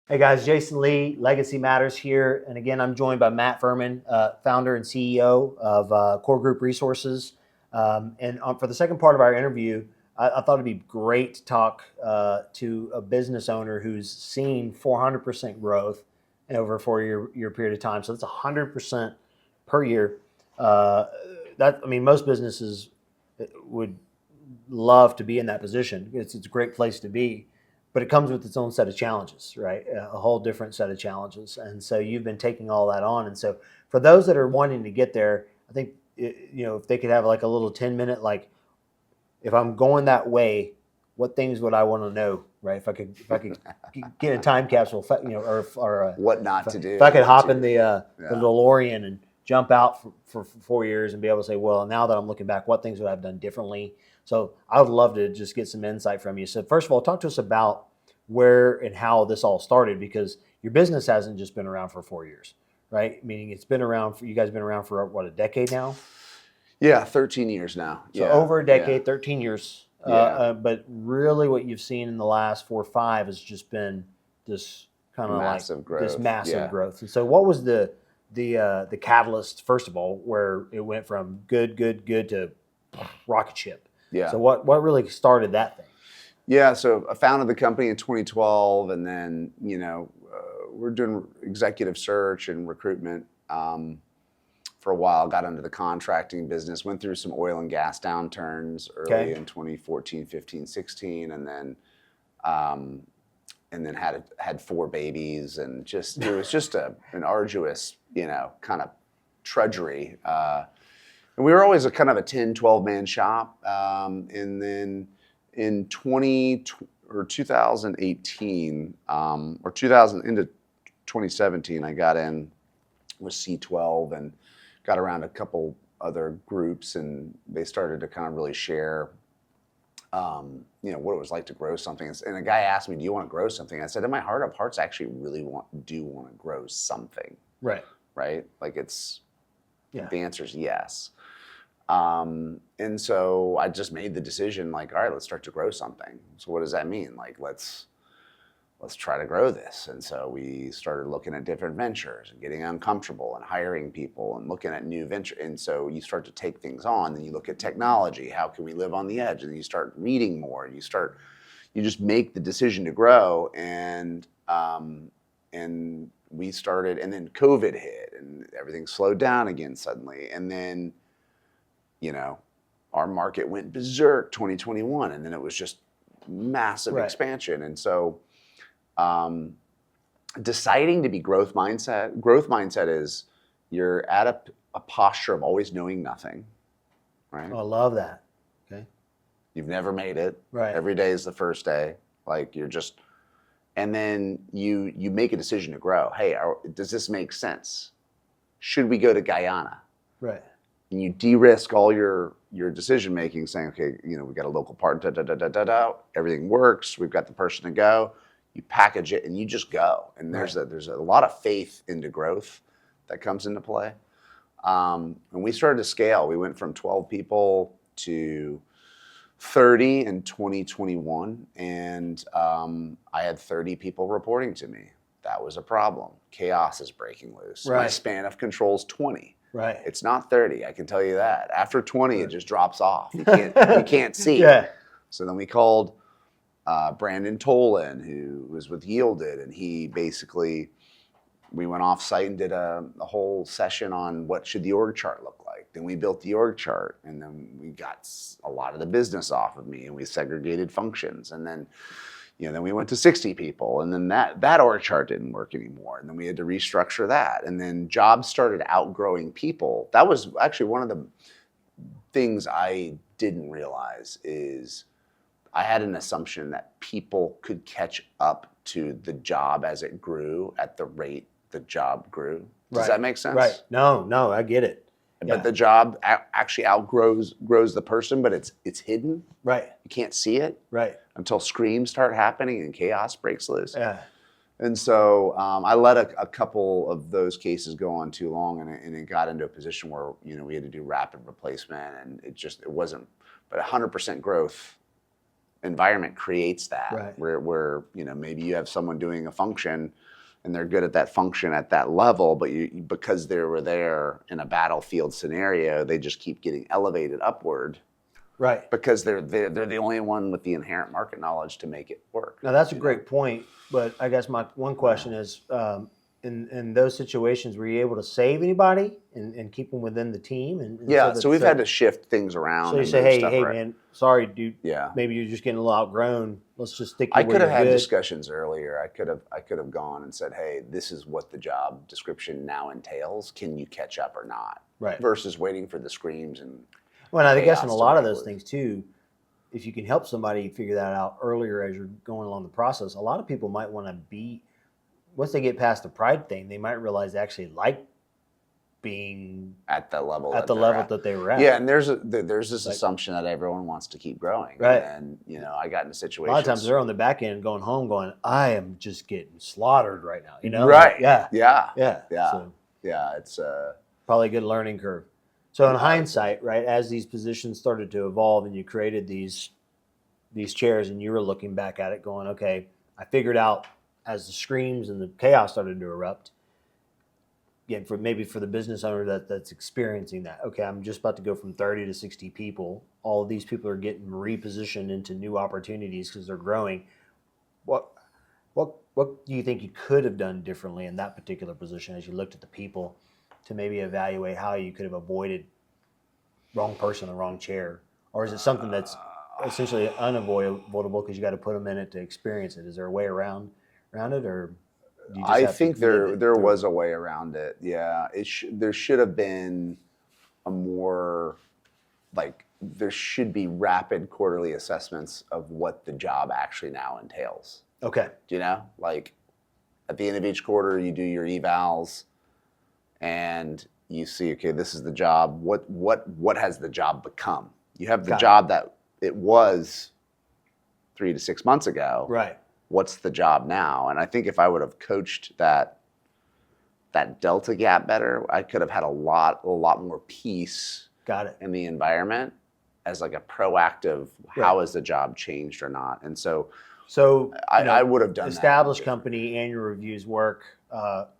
Hey guys, Jason Lee, Legacy Matters here. And again, I'm joined by Matt Fuhrman, founder and CEO of Core Group Resources. For the second part of our interview, I thought it'd be great to talk to a business owner who's seen 400% growth in over a 4-year period of time. So that's 100% per year. Most businesses would love to be in that position. It's a great place to be. But it comes with its own set of challenges, right? A whole different set of challenges. And so you've been taking all that on. And so for those that are wanting to get there, I think, if they could have like a little 10-minute, like, if I'm going that way, what things would I want to know, right? If I could get a time capsule, or what not to do. If I could hop in the DeLorean and jump out for 4 years and be able to say, well, now that I'm looking back, what things would I have done differently? So I would love to just get some insight from you. So first of all, talk to us about where and how this all started, because your business hasn't just been around for 4 years, right? Meaning it's been around for, you guys been around for what, a decade now? Yeah, 13 years now. So over a decade, 13 years. But really what you've seen in the last 4 or 5 has just been this kind of massive growth. This massive growth. And so what was the catalyst, first of all, where it went from good to rocket ship? Yeah. So what really started that thing? Yeah, so I founded the company in 2012, and then, we're doing executive search and recruitment for a while, got into the contracting business, went through some oil and gas downturns early in 2014, 15, 16, and then had 4 babies, and it was just an arduous, kind of trudgery. And we were always a kind of a 10, 12-man shop. And then in 2018, or 2000 into 2017, I got in with C12 and got around a couple other groups, and they started to kind of really share, what it was like to grow something. And a guy asked me, "Do you want to grow something?" I said, in my heart of hearts, I actually really do want to grow something. Right. Right? Like the answer is yes. And so I just made the decision, like, all right, let's start to grow something. So what does that mean? Like, let's try to grow this. And so we started looking at different ventures and getting uncomfortable and hiring people and looking at new venture. And so you start to take things on, then you look at technology. How can we live on the edge? And then you start reading more, and you just make the decision to grow. And we started, and then COVID hit and everything slowed down again suddenly. And then, our market went berserk 2021, and then it was just massive expansion. And so deciding to be growth mindset is you're at a posture of always knowing nothing, right? Oh, I love that. Okay. You've never made it. Right. Every day is the first day. Like and then you make a decision to grow. Hey, does this make sense? Should we go to Guyana? Right. And you de-risk all your decision making, saying, okay, we've got a local partner, everything works, we've got the person to go. You package it and you just go. And there's a lot of faith into growth that comes into play. And we started to scale. We went from 12 people to 30 in 2021, and I had 30 people reporting to me. That was a problem. Chaos is breaking loose. Right. My span of control is 20. Right. It's not 30, I can tell you that. After 20, it just drops off. You can't see. Yeah. So then we called Brandon Tolan, who was with Yielded, and we went off site and did a whole session on what should the org chart look like. Then we built the org chart, and then we got a lot of the business off of me, and we segregated functions. And then, then we went to 60 people, and then that org chart didn't work anymore. And then we had to restructure that. And then jobs started outgrowing people. That was actually one of the things I didn't realize is I had an assumption that people could catch up to the job as it grew at the rate the job grew. Does that make sense? Right. No, I get it. But the job actually grows the person, but it's hidden. Right. You can't see it. Right. Until screams start happening and chaos breaks loose. Yeah. And so I let a couple of those cases go on too long, and it got into a position where we had to do rapid replacement, and it wasn't. But 100% growth environment creates that, Right. where maybe you have someone doing a function and they're good at that function at that level, but because they were there in a battlefield scenario, they just keep getting elevated upward Right. because they're the only one with the inherent market knowledge to make it work. Now that's a great point, but I guess my one question is, in those situations, were you able to save anybody and keep them within the team? And Yeah, so we've had to shift things around. So you and say, move hey, stuff hey, around. man, sorry, dude. Yeah. Maybe you're just getting a little outgrown. Let's just stick you I where could have you're had good. discussions earlier. I could have gone and said, hey, this is what the job description now entails. Can you catch up or not? Right. Versus waiting for the screams and Well, I guess in a chaos lot to of break those loose. things too, if you can help somebody figure that out earlier as you're going along the process, a lot of people might want to be, once they get past the pride thing, they might realize they actually like being at the level at that the they're level at. that they were at. Yeah, and there's this assumption that everyone wants to keep growing. Right. And I got in a A situation. lot of times they're on the back end going home going, I am just getting slaughtered right now. Right. Yeah. Yeah. Yeah. Yeah. So Yeah. It's probably a good learning curve. So in hindsight, right, as these positions started to evolve and you created these chairs and you were looking back at it going, okay, I figured out as the screams and the chaos started to erupt, again, for the business owner that's experiencing that, okay, I'm just about to go from 30 to 60 people. All of these people are getting repositioned into new opportunities because they're growing. What do you think you could have done differently in that particular position as you looked at the people to maybe evaluate how you could have avoided wrong person, the wrong chair? Or is it something that's essentially unavoidable because you got to put them in it to experience it? Is there a way around it, or do you just I have think to live it there through was it? a way around it. Yeah, there should have been a more there should be rapid quarterly assessments of what the job actually now entails. Okay. Like at the end of each quarter, you do your evals, and you see, okay, this is the job. What has the job become? You have the Got it. job that it was 3 to 6 months ago. Right. What's the job now? And I think if I would have coached that delta gap better, I could have had a lot more peace. Got it. In the environment as like a proactive, how has the job changed or not? And so I would have done established that. company annual reviews work,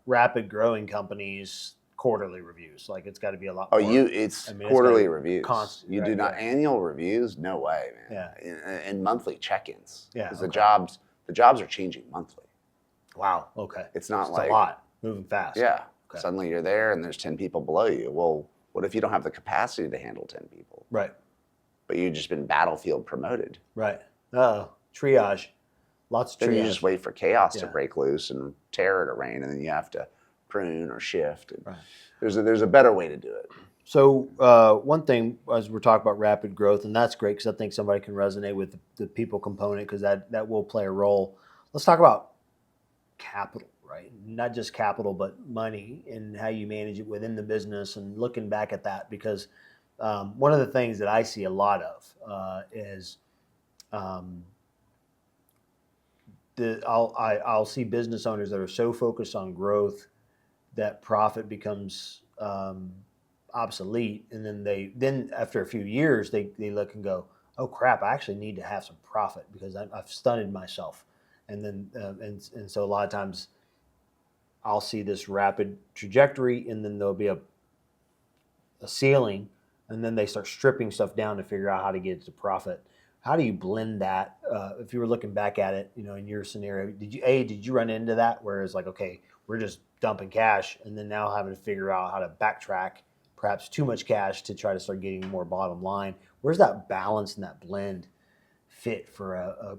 rapid growing companies quarterly reviews. Like it's got to be a lot more. It's quarterly reviews. Constant, you right, do not yeah. annual reviews? No way, man. Yeah. And monthly check-ins. Yeah, Because okay. the jobs are changing monthly. Wow. Okay. It's not It's like a lot moving fast. Yeah. Okay. Suddenly you're there and there's 10 people below you. Well, what if you don't have the capacity to handle 10 people? Right. But you've just been battlefield promoted. Right. Triage. Lots of triage. Then you just wait for chaos to Yeah. break loose and terror to reign, and then you have to prune or shift. And Right. There's a better way to do it. So one thing, as we're talking about rapid growth, and that's great because I think somebody can resonate with the people component because that will play a role. Let's talk about capital, right? Not just capital, but money and how you manage it within the business and looking back at that. Because one of the things that I see a lot of is I'll see business owners that are so focused on growth that profit becomes obsolete, and then after a few years they look and go, oh crap, I actually need to have some profit because I've stunted myself, and then and so a lot of times I'll see this rapid trajectory, and then there'll be a ceiling, and then they start stripping stuff down to figure out how to get to profit. How do you blend that? If you were looking back at it, in your scenario, did you run into that where it's like, okay, we're just dumping cash, and then now having to figure out how to backtrack perhaps too much cash to try to start getting more bottom line? Where's that balance and that blend fit for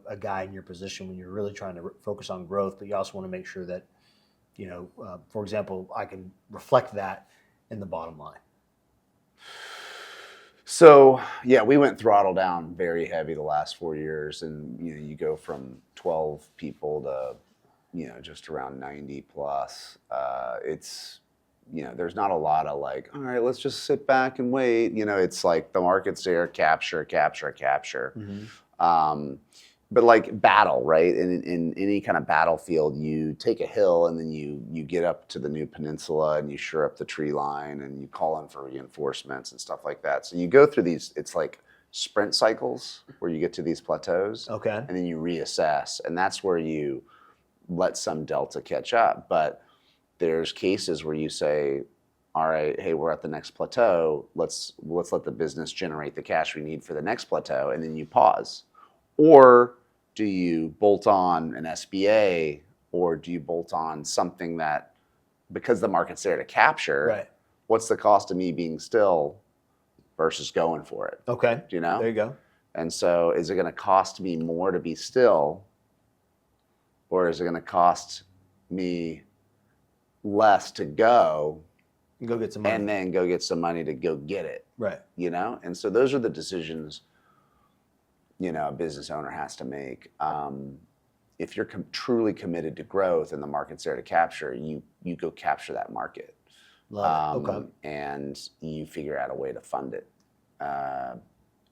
a guy in your position when you're really trying to focus on growth, but you also want to make sure that, for example, I can reflect that in the bottom line? So yeah, we went throttle down very heavy the last 4 years, and you go from 12 people to just around 90 plus. It's there's not a lot of like, all right, let's just sit back and wait. It's like the market's there, capture. Mm-hmm. But like battle, right? In any kind of battlefield, you take a hill and then you get up to the new peninsula and you shore up the tree line and you call in for reinforcements and stuff like that. So you go through these, it's like sprint cycles where you get to these plateaus, Okay. and then you reassess, and that's where you let some delta catch up. But there's cases where you say, all right, hey, we're at the next plateau. Let's let the business generate the cash we need for the next plateau, and then you pause. Or do you bolt on an SBA, or do you bolt on something that, because the market's there to capture, Right. what's the cost of me being still versus going for it? Okay. Do you know? There you go. And so is it going to cost me more to be still, or is it going to cost me less to go Go get some money. and then go get some money to go get it? Right. You know? And so those are the decisions, you know, a business owner has to make. If you're truly committed to growth and the market's there to capture, you go capture that market. Love it. Okay. And you figure out a way to fund it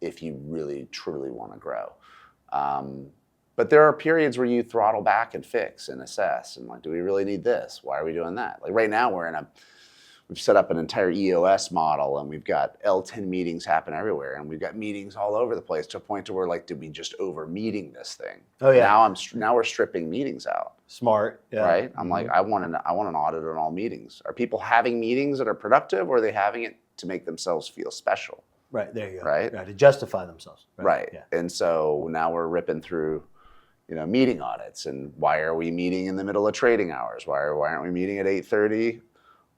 if you really, truly want to grow. But there are periods where you throttle back and fix and assess and like, do we really need this? Why are we doing that? Like right now we've set up an entire EOS model, and we've got L10 meetings happen everywhere, and we've got meetings all over the place to a point to where like, did we just over meeting this thing? Oh yeah. Now we're stripping meetings out. Smart. Yeah. Right? I'm like, I want an audit on all meetings. Are people having meetings that are productive, or are they having it to make themselves feel special? Right. There you go. Right? To justify themselves. Right. Yeah. And so now we're ripping through, you know, meeting audits, and why are we meeting in the middle of trading hours? Why aren't we meeting at 8:30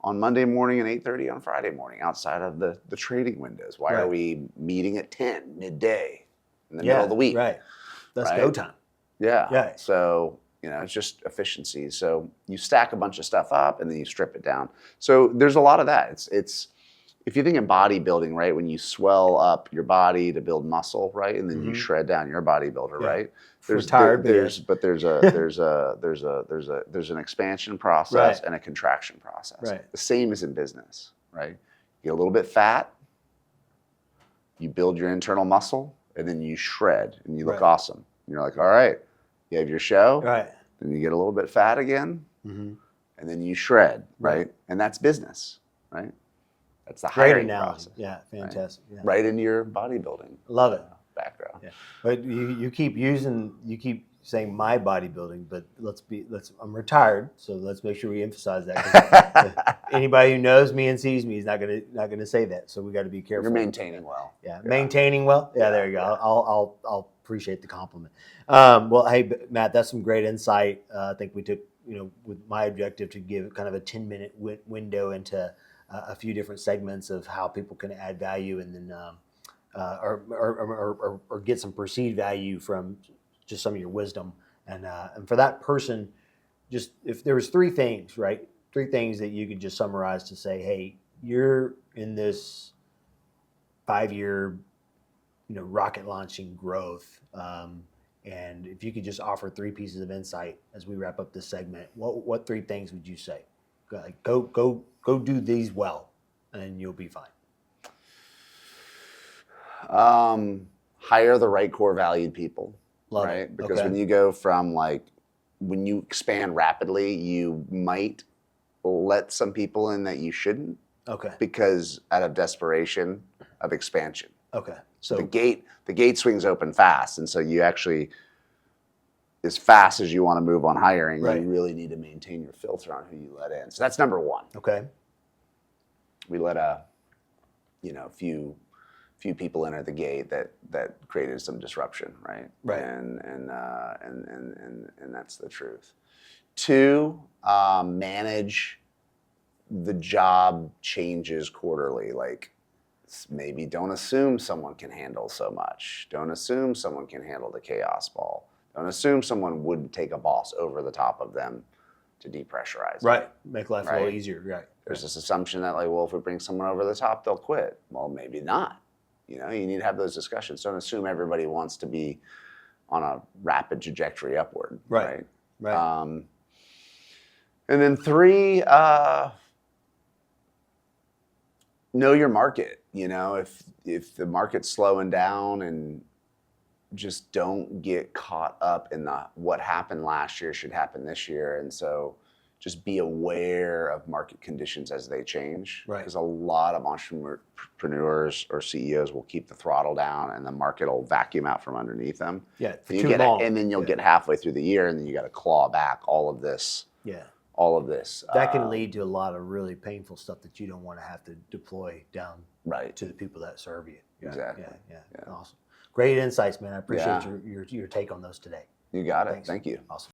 on Monday morning and 8:30 on Friday morning outside of the trading windows? Why are we meeting at 10 midday in the middle of the week? Right. That's right? go time. Yeah. Yeah. So, you know, it's just efficiency. So you stack a bunch of stuff up and then you strip it down. So there's a lot of that. It's if you think in bodybuilding, right, when you swell up your body to build muscle, right, and then you shred down your bodybuilder, right? There's an expansion process and a contraction process. Right. The same as in business, right? You get a little bit fat, you build your internal muscle, and then you shred and you look awesome. And you're like, all right, you have your show, Right. then you get a little bit fat again, and then you shred, right? And that's business, right? That's the Great hiring analogy. process. Yeah. Fantastic. Yeah. Right into your bodybuilding Love it. background. Yeah. But you keep saying my bodybuilding, but I'm retired, so let's make sure we emphasize that. 'Cause anybody who knows me and sees me is not gonna say that. So we got to be careful. You're maintaining well. Yeah. Maintaining well. Yeah, there you go. I'll appreciate the compliment. Well, hey, Matt, that's some great insight. I think we took, you know, with my objective to give kind of a 10-minute window into a few different segments of how people can add value, and then or get some perceived value from just some of your wisdom. And for that person, just if there was three things that you could just summarize to say, hey, you're in this 5-year, you know, rocket launching growth. And if you could just offer 3 pieces of insight as we wrap up this segment, what 3 things would you say? Go do these well, and you'll be fine. Hire the right core valued people. Love right? it. Because Okay. when you go from when you expand rapidly, you might let some people in that you shouldn't. Okay. Because out of desperation of expansion. Okay. So the gate swings open fast, and so you actually, as fast as you want to move on hiring, Right. you really need to maintain your filter on who you let in. So that's number one. Okay. We let a few people enter the gate that created some disruption, right? Right. And that's the truth. 2, manage the job changes quarterly. Like, maybe don't assume someone can handle so much. Don't assume someone can handle the chaos ball. Don't assume someone wouldn't take a boss over the top of them to depressurize them. Right. Make life a little easier. Right. There's this assumption that if we bring someone over the top, they'll quit. Well, maybe not. You need to have those discussions. Don't assume everybody wants to be on a rapid trajectory upward. Right. And then 3, know your market. If the market's slowing down, and just don't get caught up in what happened last year should happen this year. And so just be aware of market conditions as they change. Right. Because a lot of entrepreneurs or CEOs will keep the throttle down, and the market will vacuum out from underneath them. Yeah, for You too get long. and then you'll Yeah. get halfway through the year, and then you got to claw back all of this. Yeah. All of this. That can lead to a lot of really painful stuff that you don't want to have to deploy down Right. to the people that serve you. Yeah, Exactly. Yeah. Yeah. Awesome. Great insights, man. I appreciate Yeah. your take on those today. You got it. Thanks. Thank you. Awesome.